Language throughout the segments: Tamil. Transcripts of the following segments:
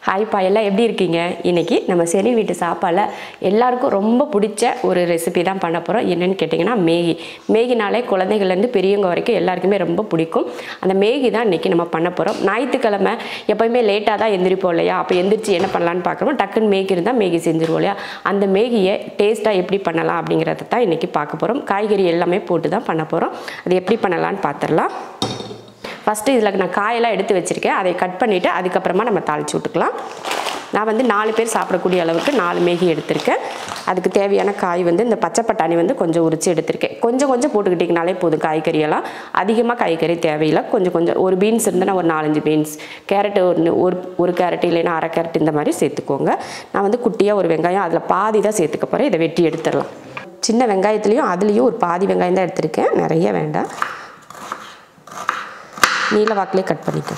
ஹாய் பா, எல்லாம் எப்படி இருக்கீங்க? இன்றைக்கி நம்ம செனி வீட்டு சாப்பாடில் எல்லாருக்கும் ரொம்ப பிடிச்ச ஒரு ரெசிபி தான் பண்ண போகிறோம். என்னென்னு கேட்டிங்கன்னா மேகினாலே குழந்தைகள்லேருந்து பெரியவங்க வரைக்கும் எல்லாருக்குமே ரொம்ப பிடிக்கும். அந்த மேகி தான் இன்றைக்கி நம்ம பண்ண போகிறோம். ஞாயிற்றுக்கிழமை எப்போயுமே லேட்டாக தான் எந்திரிப்போம் இல்லையா? அப்போ எந்திரிச்சு என்ன பண்ணலான்னு பார்க்குறோம். டக்குன்னு மேகி இருந்தால் மேகி செஞ்சுருவோம் இல்லையா? அந்த மேகியை டேஸ்ட்டாக எப்படி பண்ணலாம் அப்படிங்கிறத தான் இன்றைக்கி பார்க்க போகிறோம். காய்கறி எல்லாமே போட்டு தான் பண்ண போகிறோம். அது எப்படி பண்ணலான்னு பார்த்துடலாம். ஃபஸ்ட்டு இதில் நான் காயெல்லாம் எடுத்து வச்சுருக்கேன். அதை கட் பண்ணிவிட்டு அதுக்கப்புறமா நம்ம தாளித்து விட்டுக்கலாம். நான் 4 பேர் சாப்பிடக்கூடிய அளவுக்கு 4 மேகி எடுத்திருக்கேன். அதுக்கு தேவையான காய் இந்த பச்சை பட்டாணி கொஞ்சம் உரித்து எடுத்திருக்கேன். கொஞ்சம் போட்டுக்கிட்டிங்கனாலே போதும். காய்கறியெல்லாம் அதிகமாக காய்கறி தேவையில்லை. கொஞ்சம் ஒரு பீன்ஸ் இருந்ததுன்னா ஒரு 4-5 பீன்ஸ், கேரட்டு ஒரு கேரட் இல்லைன்னா அரை கேரட் இந்த மாதிரி சேர்த்துக்கோங்க. நான் குட்டியாக ஒரு வெங்காயம் அதில் பாதி தான் சேர்த்துக்க போகிறேன். இதை வெட்டி எடுத்துடலாம். சின்ன வெங்காயத்துலேயும் அதுலேயும் ஒரு பாதி வெங்காயம் தான் எடுத்திருக்கேன். நிறைய வேண்டாம். நீல வாக்கிலே கட் பண்ணிக்கோ.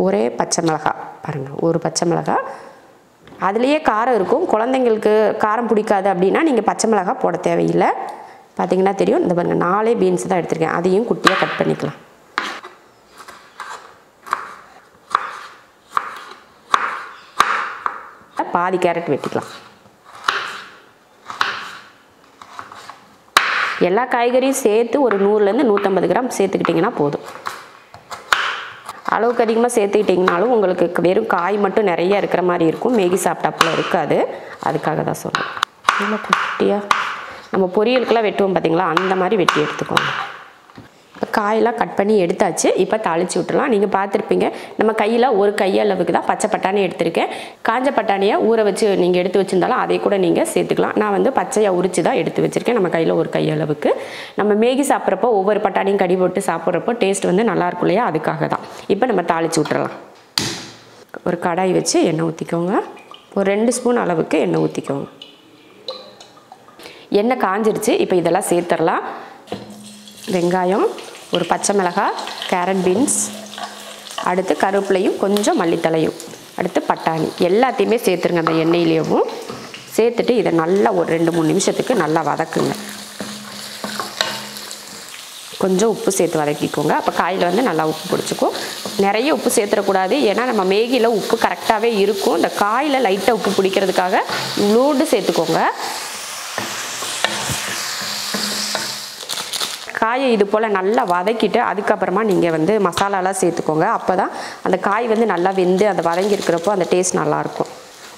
ஒரே பச்சை மிளகாய் பாருங்கள், ஒரு பச்சை மிளகாய். அதுலேயே காரம் இருக்கும். குழந்தைங்களுக்கு காரம் பிடிக்காது அப்படின்னா நீங்கள் பச்சை மிளகாய் போட தேவையில்லை. பார்த்தீங்கன்னா தெரியும். இந்த பாருங்கள் 4 பீன்ஸ் தான் எடுத்திருக்கேன். அதையும் குட்டியாக கட் பண்ணிக்கலாம். பாதி கேரட் வெட்டிக்கலாம். எல்லா காய்கறியும் சேர்த்து ஒரு 100லேருந்து 150 கிராம் சேர்த்துக்கிட்டிங்கன்னா போதும். அளவுக்கு அதிகமாக சேர்த்துக்கிட்டிங்கனாலும் உங்களுக்கு வெறும் காய் மட்டும் நிறைய இருக்கிற மாதிரி இருக்கும். மேகி சாப்பிட்டாப்புல இருக்காது. அதுக்காக தான் சொல்கிறேன். நல்லா குட்டியாக நம்ம பொரியலுக்கெல்லாம் வெட்டுவோம் பார்த்தீங்களா, அந்த மாதிரி வெட்டி எடுத்துக்கோங்க. காயெல்லாம் கட் பண்ணி எடுத்தாச்சு. இப்போ தாளித்து விட்டுலாம். நீங்கள் பார்த்துருப்பீங்க, நம்ம கையில் ஒரு கையளவுக்கு தான் பச்சை பட்டாணி எடுத்திருக்கேன். காஞ்ச பட்டாணியை ஊற வச்சு நீங்கள் எடுத்து வச்சுருந்தாலும் அதை கூட நீங்கள் சேர்த்துக்கலாம். நான் பச்சையாக உரித்து தான் எடுத்து வச்சுருக்கேன். நம்ம கையில் ஒரு கையளவுக்கு. நம்ம மேகி சாப்பிட்றப்போ ஒவ்வொரு பட்டாணியும் கடி போட்டு சாப்பிட்றப்போ டேஸ்ட் நல்லாயிருக்கும் இல்லையா? அதுக்காக தான். இப்போ நம்ம தாளித்து விட்டுறலாம். ஒரு கடாய் வச்சு எண்ணெய் ஊற்றிக்கோங்க. ஒரு 2 ஸ்பூன் அளவுக்கு எண்ணெய் ஊற்றிக்கோங்க. எண்ணெய் காஞ்சிடுச்சு. இப்போ இதெல்லாம் சேர்த்துடலாம். வெங்காயம், ஒரு பச்சை மிளகாய், கேரட், பீன்ஸ், அடுத்து கருவேப்பிலையும் கொஞ்சம் மல்லித்தலையும், அடுத்து பட்டாணி எல்லாத்தையுமே சேர்த்துருங்க. அந்த எண்ணெயிலேயும் சேர்த்துட்டு இதை நல்லா ஒரு 2-3 நிமிஷத்துக்கு நல்லா வதக்குங்க. கொஞ்சம் உப்பு சேர்த்து வதக்கிக்கோங்க. அப்போ காயில் நல்லா உப்பு பிடிச்சிக்கும். நிறைய உப்பு சேர்த்துடக்கூடாது. ஏன்னா நம்ம மேகியில் உப்பு கரெக்டாகவே இருக்கும். இந்த காயில் லைட்டாக உப்பு பிடிக்கிறதுக்காக இவ்வளோண்டு சேர்த்துக்கோங்க. காயை இது போல் நல்லா வதக்கிட்டு அதுக்கப்புறமா நீங்கள் மசாலாலாம் சேர்த்துக்கோங்க. அப்போ தான் அந்த காய் நல்லா வெந்து அந்த வதங்கி இருக்கிறப்போ அந்த டேஸ்ட் நல்லாயிருக்கும்.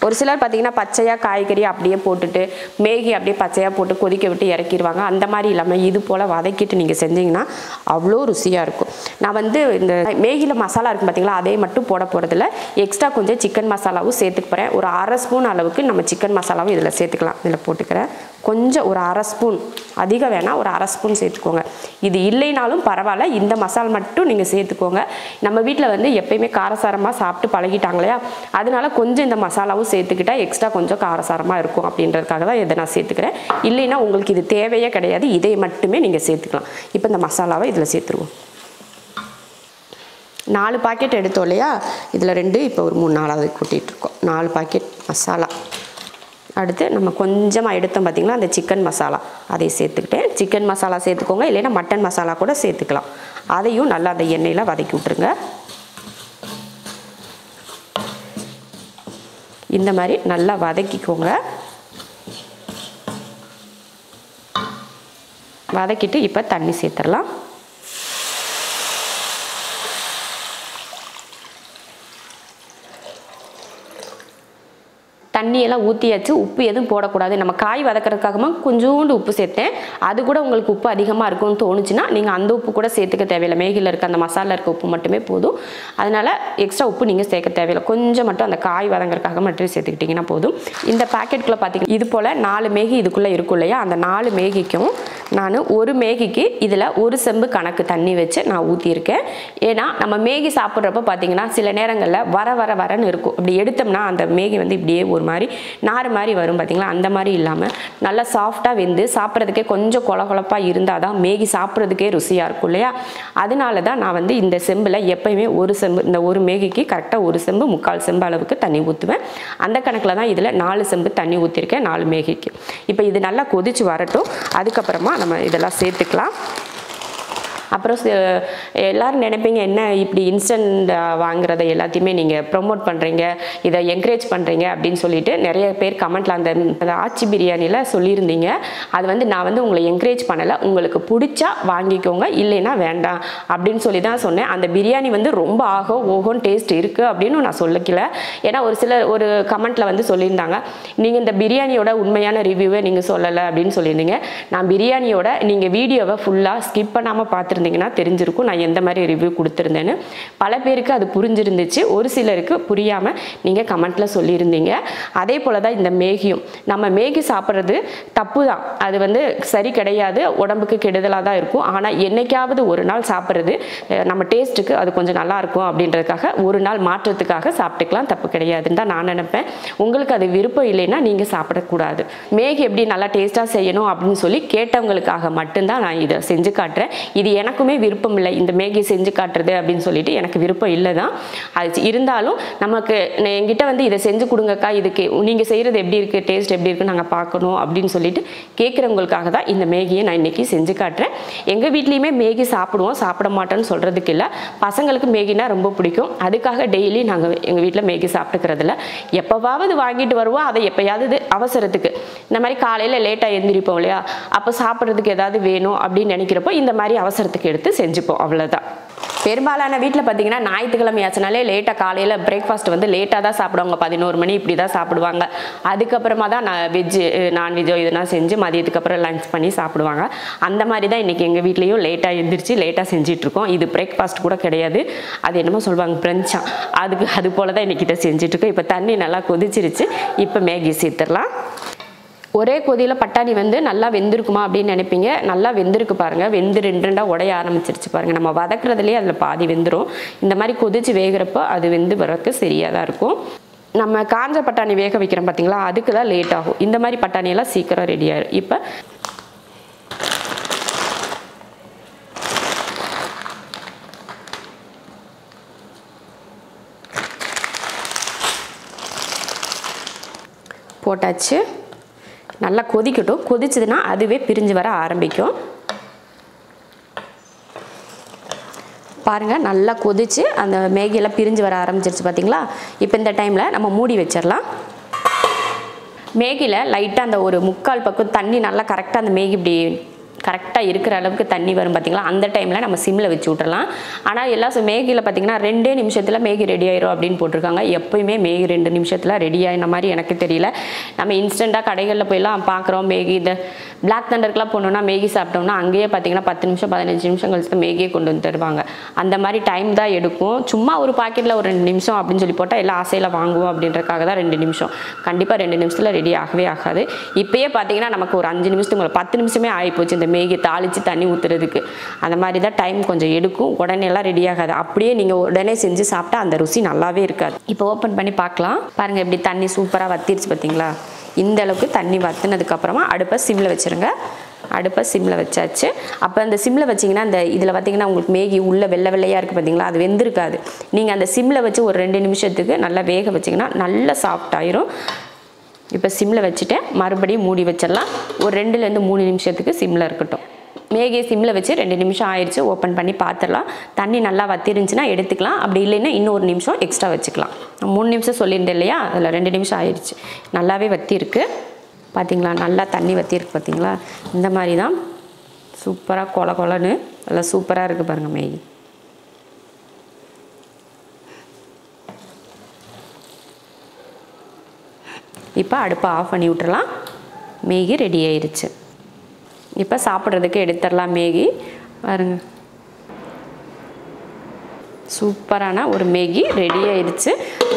ஒரு சிலர் பார்த்திங்கன்னா பச்சையாக காய்கறி அப்படியே போட்டுட்டு மேகி அப்படியே பச்சையாக போட்டு கொதிக்க விட்டு இறக்கிடுவாங்க. அந்த மாதிரி இல்லாமல் இது போல் வதக்கிட்டு நீங்கள் செஞ்சிங்கன்னா அவ்வளோ ருசியாக இருக்கும். நான் இந்த மேகியில் மசாலா இருக்கும் பார்த்திங்களா, அதே மட்டும் போட போகிறதில்ல. எக்ஸ்ட்ரா கொஞ்சம் சிக்கன் மசாலாவும் சேர்த்துக்க போகிறேன். ஒரு அரை ஸ்பூன் அளவுக்கு நம்ம சிக்கன் மசாலாவும் இதில் சேர்த்துக்கலாம். இதில் போட்டுக்கிறேன். கொஞ்சம் ஒரு அரை ஸ்பூன், அதிகம் வேணால் ஒரு அரை ஸ்பூன் சேர்த்துக்கோங்க. இது இல்லைனாலும் பரவாயில்ல, இந்த மசாலா மட்டும் நீங்கள் சேர்த்துக்கோங்க. நம்ம வீட்டில் எப்பயுமே காரசாரமாக சாப்பிட்டு பழகிட்டாங்களையா, அதனால கொஞ்சம் இந்த மசாலாவும் சேர்த்துக்கிட்டால் எக்ஸ்ட்ரா கொஞ்சம் காரசாரமாக இருக்கும் அப்படின்றதுக்காக தான் இதை நான் சேர்த்துக்கிறேன். இல்லைன்னா உங்களுக்கு இது தேவையே கிடையாது. இதை மட்டுமே நீங்கள் சேர்த்துக்கலாம். இப்போ இந்த மசாலாவை இதில் சேர்த்துருவோம். 4 பாக்கெட் எடுத்தோம் இல்லையா, இதில் 2 இப்போ ஒரு 3-4 கூட்டிகிட்ருக்கோம். 4 பாக்கெட் மசாலா. அடுத்து நம்ம கொஞ்சமாக எடுத்தோம் பார்த்திங்களா, அந்த சிக்கன் மசாலா அதை சேர்த்துக்கிட்டேன். சிக்கன் மசாலா சேர்த்துக்கோங்க, இல்லைன்னா மட்டன் மசாலா கூட சேர்த்துக்கலாம். அதையும் நல்லா அந்த எண்ணெயில் வதக்கி விட்டுருங்க. இந்த மாதிரி நல்லா வதக்கிக்கோங்க. வதக்கிட்டு இப்போ தண்ணி சேர்த்துடலாம். தண்ணியெல்லாம் ஊற்றியாச்சு. உப்பு எதுவும் போடக்கூடாது. நம்ம காய் வதக்கிறதுக்காகமா கொஞ்சோண்டு உப்பு சேர்த்தேன். அது கூட உங்களுக்கு உப்பு அதிகமாக இருக்கும்னு தோணுச்சுன்னா நீங்கள் அந்த உப்பு கூட சேர்த்துக்க தேவையில்லை. மேகியில் இருக்க அந்த மசாலா இருக்க உப்பு மட்டுமே போதும். அதனால் எக்ஸ்ட்ரா உப்பு நீங்கள் சேர்க்க தேவையில்லை. கொஞ்சம் மட்டும் அந்த காய் வதங்கிறதுக்காக மட்டும் சேர்த்துக்கிட்டிங்கன்னா போதும். இந்த பேக்கெட்டுக்குள்ளே பார்த்தீங்கன்னா இது போல் 4 மேகி இதுக்குள்ளே இருக்கும் இல்லையா, அந்த 4 மேகிக்கும் நான் ஒரு மேகிக்கு இதில் 1 செம்பு கணக்கு தண்ணி வச்சு நான் ஊற்றியிருக்கேன். ஏன்னா நம்ம மேகி சாப்பிட்றப்ப பார்த்தீங்கன்னா சில நேரங்களில் வரன்னு இருக்கும். அப்படி எடுத்தோம்னா அந்த மேகி இப்படியே ஒரு மாதிரி நார் மாதிரி வரும் பார்த்தீங்களா, அந்த மாதிரி இல்லாமல் நல்லா சாஃப்டாக வெந்து சாப்பிட்றதுக்கே கொஞ்சம் கொலகொலப்பாக இருந்தால் தான் மேகி சாப்பிட்றதுக்கே ருசியாக இருக்கும் இல்லையா. அதனால தான் நான் இந்த செம்பில் எப்பயுமே 1 செம்பு, இந்த ஒரு மேகிக்கு கரெக்டாக 1 செம்பு 3/4 செம்பு அளவுக்கு தண்ணி ஊற்றுவேன். அந்த கணக்கில் தான் இதில் 4 செம்பு தண்ணி ஊற்றிருக்கேன் 4 மேகிக்கு. இப்போ இது நல்லா கொதிச்சு வரட்டும். அதுக்கப்புறமா நம்ம இதெல்லாம் சேர்த்துக்கலாம். அப்புறம் எல்லாரும் நினைப்பீங்க என்ன இப்படி இன்ஸ்டன்ட் வாங்குறத எல்லாத்தையுமே நீங்கள் ப்ரொமோட் பண்ணுறீங்க, இதை என்கரேஜ் பண்ணுறீங்க அப்படின்னு சொல்லிட்டு நிறைய பேர் கமெண்ட்டில் அந்த ஆச்சி பிரியாணியில் சொல்லியிருந்தீங்க. அது வந்து நான் வந்து உங்களை என்கரேஜ் பண்ணலை, உங்களுக்கு பிடிச்சா வாங்கிக்கோங்க, இல்லைன்னா வேண்டாம் அப்படின்னு சொல்லி தான் சொன்னேன். அந்த பிரியாணி வந்து ரொம்ப ஓஹோன்னு டேஸ்ட் இருக்குது அப்படின்னு நான் சொல்லக்கல. ஏன்னா ஒரு சிலர் ஒரு கமெண்ட்டில் வந்து சொல்லியிருந்தாங்க, நீங்கள் இந்த பிரியாணியோட உண்மையான ரிவ்யூவை நீங்கள் சொல்லலை அப்படின்னு சொல்லியிருந்தீங்க. நான் பிரியாணியோட நீங்கள் வீடியோவை ஃபுல்லாக ஸ்கிப் பண்ணாமல் பார்த்துருந்தீங்கன்னா தெரிஞ்சிருக்கும் நான் எந்த மாதிரி ரிவ்யூ கொடுத்துருந்தேன்னு. பல பேருக்கு அது புரிஞ்சிருந்துச்சு, ஒரு சிலருக்கு புரியாமல் நீங்கள் கமெண்ட்டில் சொல்லியிருந்தீங்க. அதே போல் தான் இந்த மேகியும். நம்ம மேகி சாப்பிட்றது தப்பு தான், அது வந்து சரி கிடையாது, உடம்புக்கு கெடுதலாக தான் இருக்கும். ஆனால் என்னைக்காவது ஒரு நாள் சாப்பிட்றது நம்ம டேஸ்ட்டுக்கு அது கொஞ்சம் நல்லாயிருக்கும் அப்படின்றதுக்காக ஒரு நாள் மாற்றத்துக்காக சாப்பிட்டுக்கலாம், தப்பு கிடையாதுன்னு தான் நான் நினைப்பேன். உங்களுக்கு அது விருப்பம் இல்லைன்னா நீங்கள் சாப்பிடக்கூடாது. மேகி எப்படி நல்லா டேஸ்ட்டாக செய்யணும் அப்படின்னு சொல்லி கேட்டவங்களுக்காக மட்டும்தான் நான் இதை செஞ்சு காட்டுறேன். இது எனக்குமே விருப்பம் இல்லை, இந்த மேகி செஞ்சு காட்டுறது அப்படின்னு சொல்லிட்டு எனக்கு விருப்பம் இல்லை தான். அது இருந்தாலும் நமக்கு என்கிட்ட வந்து இதை செஞ்சு கொடுங்கக்கா, இதுக்கு நீங்கள் செய்கிறது எப்படி இருக்குது, டேஸ்ட் எப்படி இருக்குன்னு நாங்கள் பார்க்கணும் அப்படின்னு சொல்லிட்டு கேட்குறவங்களுக்காக தான் இந்த மேகியை நான் இன்றைக்கி செஞ்சு காட்டுறேன். எங்கள் வீட்லேயுமே மேகி சாப்பிடுவோம், சாப்பிட மாட்டோன்னு சொல்கிறதுக்கு இல்லை. பசங்களுக்கு மேகினா ரொம்ப பிடிக்கும், அதுக்காக டெய்லி நாங்கள் எங்கள் வீட்டில் மேகி சாப்பிட்டுக்கிறதில்ல. எப்போவாவது வாங்கிட்டு வருவோம், அதை எப்போயாவது அவசரத்துக்கு இந்த மாதிரி காலையில் லேட்டாக எழுந்திரிப்போம் இல்லையா, அப்போ சாப்பிட்றதுக்கு ஏதாவது வேணும் அப்படின்னு நினைக்கிறப்போ இந்த மாதிரி அவசரத்துக்கு எடுத்து செஞ்சுப்போம், அவ்வளோதான். பெரும்பாலான வீட்டில் பார்த்தீங்கன்னா ஞாயிற்றுக்கிழமை ஆச்சுனாலே லேட்டாக காலையில் பிரேக்ஃபாஸ்ட் வந்து லேட்டாக தான் சாப்பிடுவாங்க, 11 மணி இப்படி தான் சாப்பிடுவாங்க. அதுக்கப்புறமா தான் நான்வெஜ்ஜோ இதெல்லாம் செஞ்சு மதியத்துக்கு அப்புறம் லஞ்ச் பண்ணி சாப்பிடுவாங்க. அந்த மாதிரி தான் இன்றைக்கி எங்கள் வீட்லேயும் லேட்டாக எழுந்திரிச்சு லேட்டாக செஞ்சிட்ருக்கோம். இது பிரேக்ஃபாஸ்ட் கூட கிடையாது, அது என்னமோ சொல்லுவாங்க பிரஞ்சா, அது போல் தான் இன்றைக்கி இதை செஞ்சிட்ருக்கோம். இப்போ தண்ணி நல்லா கொதிச்சிருச்சு, இப்போ மேகி சேர்த்துடலாம். ஒரே கொதியில் பட்டாணி வந்து நல்லா வெந்திருக்குமா அப்படின்னு நினைப்பீங்க, நல்லா வெந்திருக்கு பாருங்கள். வெந்து ரெண்டாக உடைய ஆரம்பிச்சிருச்சு பாருங்கள். நம்ம வதக்குறதுலேயே அதில் பாதி வெந்துடும். இந்த மாதிரி கொதிச்சு வேகிறப்போ அது வெந்து வரக்கு சரியாக தான் இருக்கும். நம்ம காஞ்ச பட்டாணி வேக வைக்கிறோம் பார்த்தீங்களா, அதுக்கு தான் லேட் ஆகும். இந்த மாதிரி பட்டாணியெல்லாம் சீக்கிரம் ரெடி ஆயிடும். இப்போ போட்டாச்சு, நல்லா கொதிக்கட்டும். கொதிச்சதுன்னா அதுவே பிரிஞ்சு வர ஆரம்பிக்கும். பாருங்கள், நல்லா கொதிச்சு அந்த மேகியெல்லாம் பிரிஞ்சு வர ஆரம்பிச்சிருச்சு பார்த்தீங்களா. இப்போ இந்த டைமில் நம்ம மூடி வச்சிடலாம். மேகியில் லைட்டாக அந்த ஒரு 3/4 பக்கம் தண்ணி நல்லா கரெக்டாக அந்த மேகி இப்படி கரெக்டாக இருக்கிற அளவுக்கு தண்ணி வரும் பார்த்தீங்களா, அந்த டைமில் நம்ம சிம்மில் வச்சு விட்டுறலாம். ஆனால் எல்லா மேகியில் பார்த்தீங்கன்னா 2 நிமிஷத்தில் மேகி ரெடி ஆயிரும் அப்படின்னு போட்டிருக்காங்க. எப்போயுமே மேகி 2 நிமிஷத்தில் ரெடி ஆகின மாதிரி எனக்கு தெரியல. நம்ம இன்ஸ்டண்ட்டாக கடைகளில் போயெல்லாம் பார்க்குறோம் மேகி, இந்த பிளாக் தண்டருக்குலாம் போனோம்னா மேகி சாப்பிட்டோம்னா அங்கேயே பார்த்தீங்கன்னா 10 நிமிஷம் 15 நிமிஷம் கழிச்சு மேகியே கொண்டு வந்து தருவாங்க. அந்த மாதிரி டைம் தான் எடுக்கும். சும்மா ஒரு பாக்கெட்டில் ஒரு 2 நிமிஷம் அப்படின்னு சொல்லி போட்டால் எல்லாம் ஆசையில் வாங்குவோம் அப்படின்றக்காக தான் 2 நிமிஷம். கண்டிப்பாக 2 நிமிஷத்தில் ரெடி ஆகவே ஆகாது. இப்போயே பார்த்தீங்கன்னா நமக்கு ஒரு 5 நிமிஷத்துக்கு 10 நிமிஷமே ஆகிப்போச்சு இந்த மேகி தாளித்து தண்ணி ஊற்றுறதுக்கு. அந்த மாதிரி தான் டைம் கொஞ்சம் எடுக்கும், உடனே எல்லாம் ரெடி ஆகாது. அப்படியே நீங்கள் உடனே செஞ்சு சாப்பிட்டா அந்த ருசி நல்லாவே இருக்காது. இப்போ ஓப்பன் பண்ணி பார்க்கலாம். பாருங்கள் எப்படி தண்ணி சூப்பராக வத்திருச்சு பார்த்தீங்களா. இந்த அளவுக்கு தண்ணி வற்றினதுக்கப்புறமா அடுப்பை சிம்மில் வச்சுருங்க. அடுப்பை சிம்மில் வச்சாச்சு. அப்போ அந்த சிம்மில் வச்சிங்கன்னா அந்த இதில் பார்த்திங்கன்னா உங்களுக்கு மேகி உள்ள வெள்ளையாக இருக்குது பார்த்தீங்களா, அது வெந்திருக்காது. நீங்கள் அந்த சிம்மில் வச்சு ஒரு 2 நிமிஷத்துக்கு நல்லா வேக வச்சிங்கன்னா நல்லா சாஃப்ட் ஆயிரும். இப்போ சிம்மில் வச்சுட்டேன், மறுபடியும் மூடி வச்சிடலாம். ஒரு 2லேருந்து 3 நிமிஷத்துக்கு சிம்மில் இருக்கட்டும். மேகியை சிம்மில் வச்சு 2 நிமிஷம் ஆயிடுச்சு. ஓப்பன் பண்ணி பார்த்துடலாம். தண்ணி நல்லா வத்திருந்துச்சுன்னா எடுத்துக்கலாம், அப்படி இல்லைன்னா இன்னொரு நிமிஷம் எக்ஸ்ட்ரா வச்சுக்கலாம். 3 நிமிஷம் சொல்லியிருந்தேன் இல்லையா, அதில் 2 நிமிஷம் ஆயிடுச்சு. நல்லாவே வத்திருக்கு பார்த்தீங்களா, நல்லா தண்ணி வத்திருக்கு பார்த்தீங்களா. இந்த மாதிரி தான் சூப்பராக கொலன்னு நல்லா சூப்பராக இருக்குது பாருங்கள் மேகி. இப்போ அடுப்பை ஆஃப் பண்ணி விட்டுறலாம். மேகி ரெடி ஆயிடுச்சு. இப்போ சாப்பிட்றதுக்கு எடுத்துடலாம் மேகி. பாருங்க, சூப்பரான ஒரு மேகி ரெடி ஆயிடுச்சு.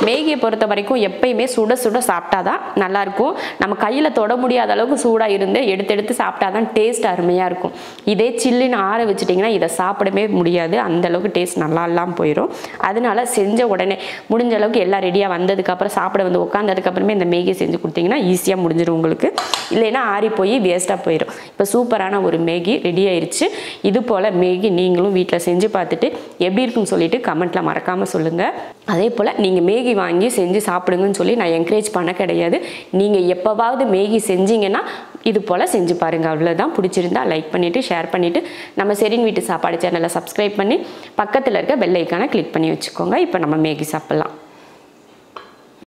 மேகியை பொறுத்த வரைக்கும் எப்பயுமே சுட சுட சாப்பிட்டா தான் நல்லாயிருக்கும். நம்ம கையில் தொட முடியாத அளவுக்கு சூடாக இருந்து எடுத்து சாப்பிட்டா தான் டேஸ்ட் அருமையாக இருக்கும். இதே சில்லுன்னு ஆற வச்சுட்டிங்கன்னா இதை சாப்பிடவே முடியாது, அந்தளவுக்கு டேஸ்ட் நல்லா இல்லாமல் போயிடும். அதனால செஞ்ச உடனே முடிஞ்ச அளவுக்கு எல்லாம் ரெடியாக வந்ததுக்கப்புறம் சாப்பிட வந்து உட்காந்ததுக்கப்புறமே இந்த மேகி செஞ்சு கொடுத்தீங்கன்னா ஈஸியாக முடிஞ்சிடும் உங்களுக்கு. இல்லைன்னா ஆறி போய் வேஸ்ட்டாக போயிடும். இப்போ சூப்பரான ஒரு மேகி ரெடி ஆயிடுச்சு. இது போல் மேகி நீங்களும் வீட்டில் செஞ்சு பார்த்துட்டு எப்படி இருக்குன்னு சொல்லிட்டு கமெண்ட்டில் மறக்காமல் சொல்லுங்கள். அதே போல் நீங்கள் மேகி வாங்கி செஞ்சு சாப்பிடுங்கன்னு சொல்லி நான் என்கரேஜ் பண்ண கிடையாது. நீங்கள் எப்போவாவது மேகி செஞ்சீங்கன்னா இது போல் செஞ்சு பாருங்கள். அவ்வளோதான். பிடிச்சிருந்தா லைக் பண்ணிவிட்டு ஷேர் பண்ணிவிட்டு நம்ம செரின் வீட்டு சாப்பாடு சேனலை சப்ஸ்கிரைப் பண்ணி பக்கத்தில் இருக்க பெல் ஐக்கானை கிளிக் பண்ணி வச்சுக்கோங்க. இப்போ நம்ம மேகி சாப்பிட்லாம்.